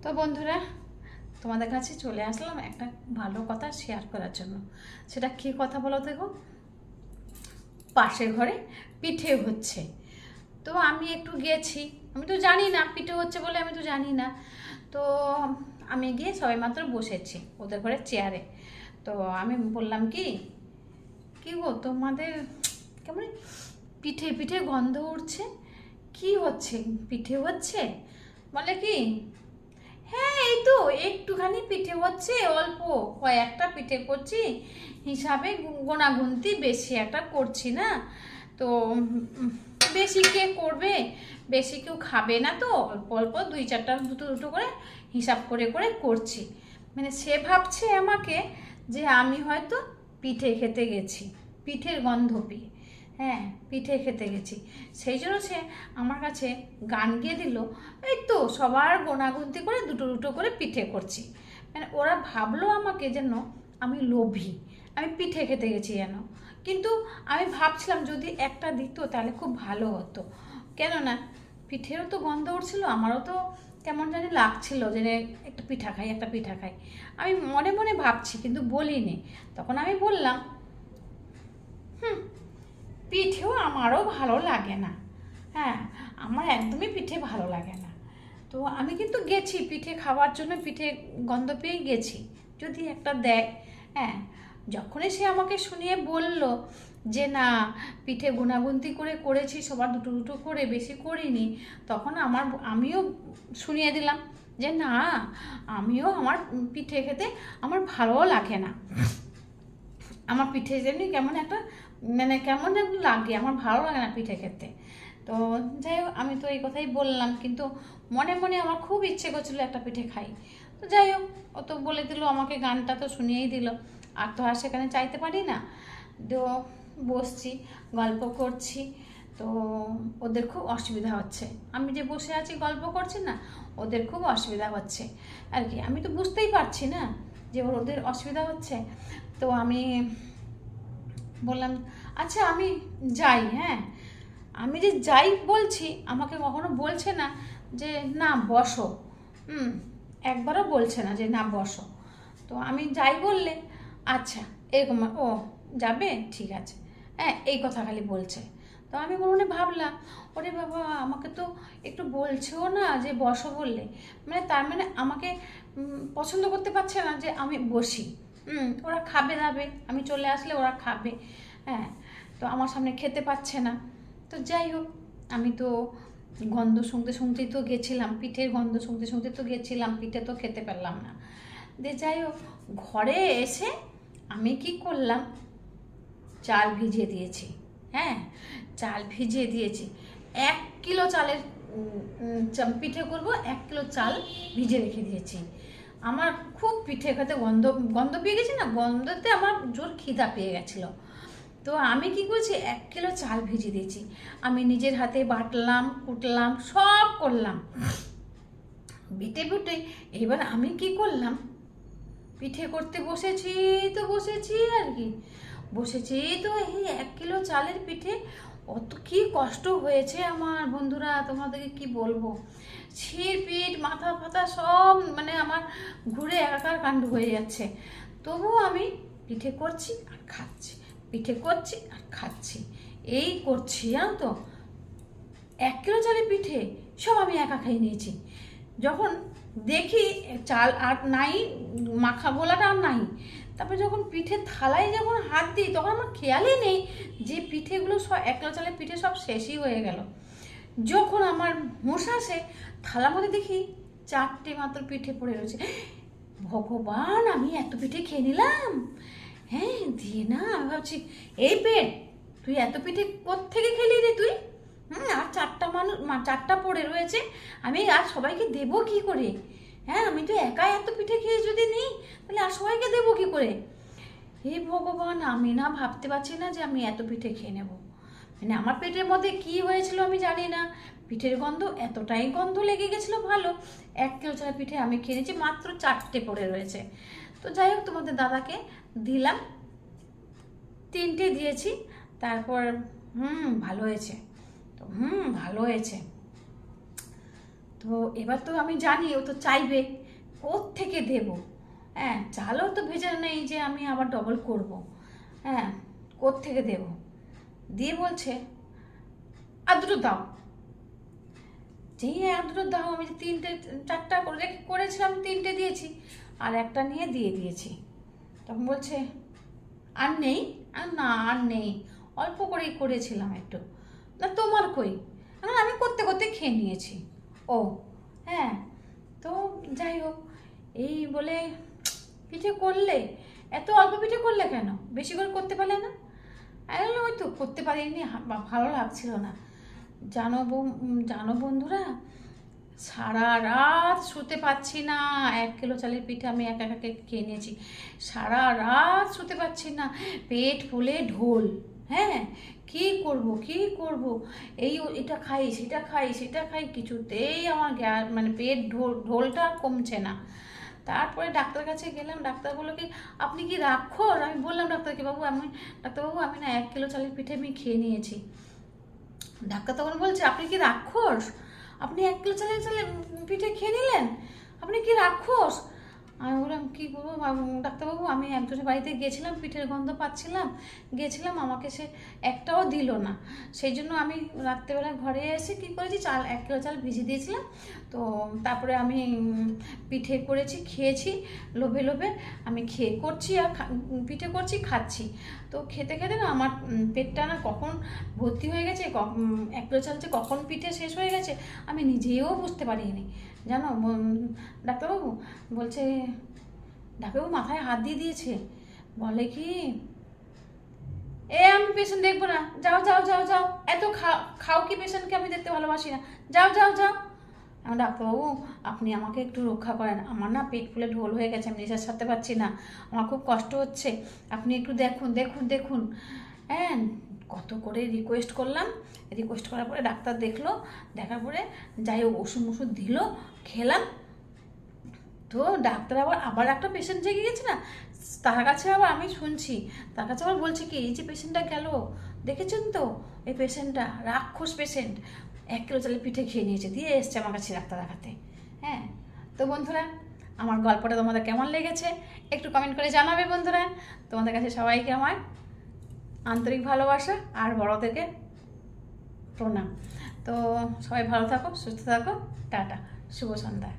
তো বন্ধুরা, তোমাদের কাছে চলে আসলাম একটা ভালো কথা শেয়ার করার জন্য। সেটা কী কথা বলো দেখো। পাশের ঘরে পিঠে হচ্ছে, তো আমি একটু গেছি। আমি তো জানি না পিঠে হচ্ছে বলে, আমি তো জানি না। তো আমি গিয়ে সবাই মাত্র বসেছি ওদের ঘরে চেয়ারে। তো আমি বললাম কি কি গো, তোমাদের কেমন পিঠে পিঠে গন্ধ উঠছে, কি হচ্ছে? পিঠে হচ্ছে? বলে কি, হ্যাঁ এই তো একটুখানি পিঠে হচ্ছে, অল্প কয়েকটা পিঠে করছি, হিসাবে গোনাগুনতি বেশি একটা করছি না। তো বেশি কে করবে, বেশি কেউ খাবে না, তো অল্প অল্প দুই চারটা দুটো দুটো করে হিসাব করে করে করছি। মানে সে ভাবছে আমাকে যে আমি হয়তো পিঠে খেতে গেছি, পিঠের গন্ধ পেয়ে। হ্যাঁ, পিঠে খেতে গেছি, সেই জন্য সে আমার কাছে গান গেয়ে দিল, এই তো সবার গোনাগুনতি করে দুটো দুটো করে পিঠে করছি। মানে ওরা ভাবলো আমাকে যেন আমি লোভী, আমি পিঠে খেতে গেছি যেন। কিন্তু আমি ভাবছিলাম যদি একটা দিত তাহলে খুব ভালো হতো। কেননা পিঠেরও তো গন্ধ উঠছিল, আমারও তো কেমন জানি লাগছিল যে একটা পিঠা খাই, একটা পিঠা খাই। আমি মনে মনে ভাবছি কিন্তু বলিনি। তখন আমি বললাম, পিঠেও আমারও ভালো লাগে না। হ্যাঁ, আমার একদমই পিঠে ভালো লাগে না। তো আমি কিন্তু গেছি পিঠে খাওয়ার জন্য, পিঠে গন্ধ পেয়ে গেছি, যদি একটা দেয়। হ্যাঁ, যখনই সে আমাকে শুনিয়ে বলল যে না, পিঠে গুনাগুনতি করে করেছি, সবার দুটো দুটো করে, বেশি করিনি, তখন আমিও শুনিয়ে দিলাম যে না, আমার পিঠে খেতে আমার ভালোও লাগে না। আমার পিঠে যেমনি কেমন একটা, মানে কেমন যেন লাগে, আমার ভালো লাগে না পিঠে খেতে। তো যাই হোক, আমি তো এই কথাই বললাম, কিন্তু মনে মনে আমার খুব ইচ্ছে করছিলো একটা পিঠে খাই। তো যাই হোক, ও তো বলে দিল আমাকে, গানটা তো শুনিয়েই দিল, আর তো আর সেখানে চাইতে পারি না। তো বসছি, গল্প করছি। তো ওদের খুব অসুবিধা হচ্ছে, আমি যে বসে আছি গল্প করছি না, ওদের খুব অসুবিধা হচ্ছে আর কি। আমি তো বুঝতেই পারছি না যে ওদের অসুবিধা হচ্ছে। তো আমি বললাম, আচ্ছা আমি যাই। হ্যাঁ, আমি যে যাই বলছি, আমাকে কখনো বলছে না যে না বসো। হুম, একবারও বলছে না যে না বসো। তো আমি যাই বললে, আচ্ছা এরকম, ও যাবে, ঠিক আছে, হ্যাঁ এই কথা খালি বলছে। তো আমি মনে মনে ভাবলাম, ওরে বাবা, আমাকে তো একটু বলছেও না যে বসো বললে, মানে তার মানে আমাকে পছন্দ করতে পারছে না যে আমি বসি। ওরা খাবে দাবে, আমি চলে আসলে ওরা খাবে। হ্যাঁ, তো আমার সামনে খেতে পাচ্ছে না। তো যাই হোক, আমি তো গন্ধ শুনতে শুনতেই তো গেছিলাম, পিঠের গন্ধ শুনতে শুনতে তো গেছিলাম, পিঠে তো খেতে পারলাম না। দিয়ে যাই হোক, ঘরে এসে আমি কি করলাম, চাল ভিজিয়ে দিয়েছি। হ্যাঁ, চাল ভিজিয়ে দিয়েছি। 1 কিলো চালের পিঠে করব, 1 কিলো চাল ভিজিয়ে রেখে দিয়েছি। আমার খুব পিঠে খেতে গন্ধ গন্ধ পেয়ে গেছি না, গন্ধতে আমার জোর খিদা পেয়ে গেছিলো। তো আমি কি করছি, 1 কিলো চাল ভিজিয়ে দিয়েছি। আমি নিজের হাতে বাটলাম, কুটলাম, সব করলাম, বেটে বুটে এবার আমি কি করলাম, পিঠে করতে বসেছি। তো বসেছি আর কি, বসেছি তো এই 1 কিলো চালের পিঠে অত কি কষ্ট হয়েছে আমার, বন্ধুরা তোমাদেরকে কি বলবো। শির পিঠ মাথা ফাথা সব মানে আমার ঘুরে একাকার কাণ্ড হয়ে যাচ্ছে। তবুও আমি পিঠে করছি আর খাচ্ছি, পিঠে করছি আর খাচ্ছি, এই করছি জানো তো। 1 কিলো চালের পিঠে সব আমি একা খাইয়ে নিয়েছি। যখন দেখি চাল আর নাই, মাখা গোলাটা আর নাই, তারপরে যখন পিঠের থালায় যখন হাত দিই, তখন আমার খেয়ালই নেই যে পিঠেগুলো সব 1 কিলো চালের পিঠে সব শেষই হয়ে গেল। যখন আমার হুঁশ আসে, থালার মধ্যে দেখি 4টে মাত্র পিঠে পড়ে রয়েছে। ভগবান, আমি এত পিঠে খেয়ে নিলাম। হ্যাঁ, দিয়ে না আমি ভাবছি, এই পেট, তুই এত পিঠে কোত্থেকে খেলি রে তুই? আর 4টা পড়ে রয়েছে, আমি আর সবাইকে দেবো কি করে? হ্যাঁ, আমি তো একাই এত পিঠে খেয়ে যদি নিই, তাহলে আর সবাইকে দেবো কি করে? হে ভগবান, আমি না ভাবতে পারছি না যে আমি এত পিঠে খেয়ে নেব। মানে আমার পেটের মধ্যে কি হয়েছিল আমি জানি না, পিঠের গন্ধ এতটাই গন্ধ লেগে গেছিলো। ভালো, 1 কিলো চালের পিঠে আমি খেয়ে নিয়েছি, মাত্র 4টে পড়ে রয়েছে। তো যাই হোক, তোমাদের দাদাকে দিলাম, 3টে দিয়েছি। তারপর ভালো হয়েছে, তো ভালো হয়েছে। তো এবার তো আমি জানি ও তো চাইবে, কোত্থেকে দেবো? হ্যাঁ, চালও তো ভেজা নেই যে আমি আবার ডবল করব। হ্যাঁ, কোত্থেকে দেবো? দিয়ে বলছে আর দুটো দাও। যেই আর দুটো দাও, আমি যে তিনটে চারটা করে করেছিলাম, তিনটে দিয়েছি, আর একটা নিয়ে দিয়ে দিয়েছি। তখন বলছে আর নেই? আর না, আর নেই, অল্প করেই করেছিলাম একটু। না তোমার কই? আমি করতে করতে খেয়ে নিয়েছি। ও হ্যাঁ, তো যাই হোক, এই বলে পিঠে করলে, এত অল্প পিঠে করলে কেন? বেশি করে করতে পারলে না? আমি বললাম ওই তো করতে পারিনি, ভালো লাগছিল না। জানো বন্ধুরা, সারা রাত শুতে পারছি না। 1 কিলো চালের পিঠে আমি একা একা খেয়ে নিয়েছি। সারা রাত শুতে পারছি না, পেট ফুলে ঢোল। হ্যাঁ, কি করব কি করব, এটা খাই সেটা খাই সেটা খাই, কিছুতেই আমার মানে পেট ঢোলটা কমছে না। তারপরে ডাক্তার কাছে গেলাম, ডাক্তার বললো কি আপনি কি রাক্ষস? আমি বললাম ডাক্তারকে, ডাক্তারবাবু আমি না 1 কিলো চালের পিঠে আমি খেয়ে নিয়েছি। ডাক্তার তখন বলছে আপনি কি রাক্ষস? আপনি 1 কিলো চালের পিঠে খেয়ে নিলেন? আপনি কি রাক্ষস? আমি বললাম কী করবো ডাক্তারবাবু, আমি একজনের বাড়িতে গিয়েছিলাম, পিঠের গন্ধ পাচ্ছিলাম, গিয়েছিলাম, আমাকে সে একটাও দিল না। সেই জন্য আমি রাত্রেবেলা ঘরে এসে কী করেছি, 1 কিলো চাল ভিজিয়ে দিয়েছিলাম। তো তারপরে আমি পিঠে করেছি, খেয়েছি, লোভে লোভে আমি করছি আর পিঠে করছি, খাচ্ছি। তো খেতে খেতে না আমার পেটটা না কখন ভর্তি হয়ে গেছে, 1 কিলো চাল যে কখন পিঠে শেষ হয়ে গেছে আমি নিজেও বুঝতে পারিনি। জানো ডাক্তারবাবু বলছে, ডাক্তারবাবু মাথায় হাত দিয়ে দিয়েছে, বলে কি আমি পেশেন্ট দেখবো না, যাও যাও যাও যাও, এত খাও কি পেশেন্টকে আমি দেখতে ভালোবাসি না, যাও যাও যাও। ডাক্তারবাবু আপনি আমাকে একটু রক্ষা করেন, আমার না পেট ফুলে ঢোল হয়ে গেছে, আমি নিঃশ্বাস ছাড়তে পারছি না, আমার খুব কষ্ট হচ্ছে, আপনি একটু দেখুন দেখুন দেখুন। হ্যাঁ, কত করে রিকোয়েস্ট করলাম, রিকোয়েস্ট করার পরে ডাক্তার দেখলো, দেখার পরে যাই হোক ওষুধ দিল, খেলাম। তো ডাক্তার আবার একটা পেশেন্ট জেগে গেছে না, তার কাছে আবার আমি শুনছি, তার কাছে আবার বলছে কি এই যে পেশেন্টটা গেল দেখেছেন তো, এই পেশেন্টটা রাক্ষস পেশেন্ট, 1 কিলো চালের পিঠে খেয়ে নিয়েছে, দিয়ে এসছে আমার কাছে ডাক্তার দেখাতে। হ্যাঁ, তো বন্ধুরা আমার গল্পটা তোমাদের কেমন লেগেছে একটু কমেন্ট করে জানাবে বন্ধুরা। তোমাদের কাছে সবাইকে আমার আন্তরিক ভালোবাসা আর বড়দেরকে প্রণাম। তো সবাই ভালো থাকো, সুস্থ থাকো, টাটা, শুভ সন্ধ্যা।